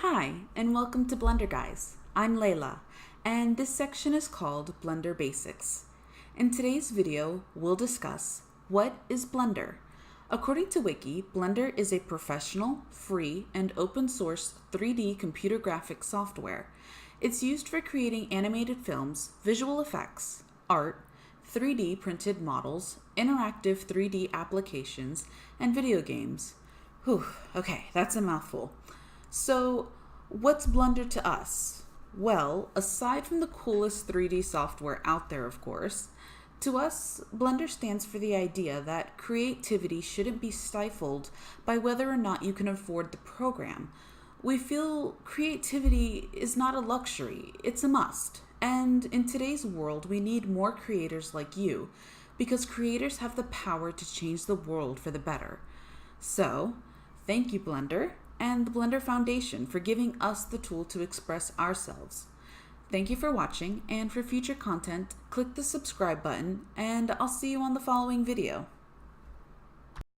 Hi, and welcome to Blender Guys. I'm Lela, and this section is called Blender Basics. In today's video, we'll discuss what is Blender. According to Wiki, Blender is a professional, free, and open source 3D computer graphics software. It's used for creating animated films, visual effects, art, 3D printed models, interactive 3D applications, and video games. Whew, okay, that's a mouthful. So, what's Blender to us? Well, aside from the coolest 3D software out there, of course, to us, Blender stands for the idea that creativity shouldn't be stifled by whether or not you can afford the program. We feel creativity is not a luxury, it's a must. And in today's world, we need more creators like you, because creators have the power to change the world for the better. So, thank you, Blender, and the Blender Foundation for giving us the tool to express ourselves. Thank you for watching, and for future content, click the subscribe button, and I'll see you on the following video.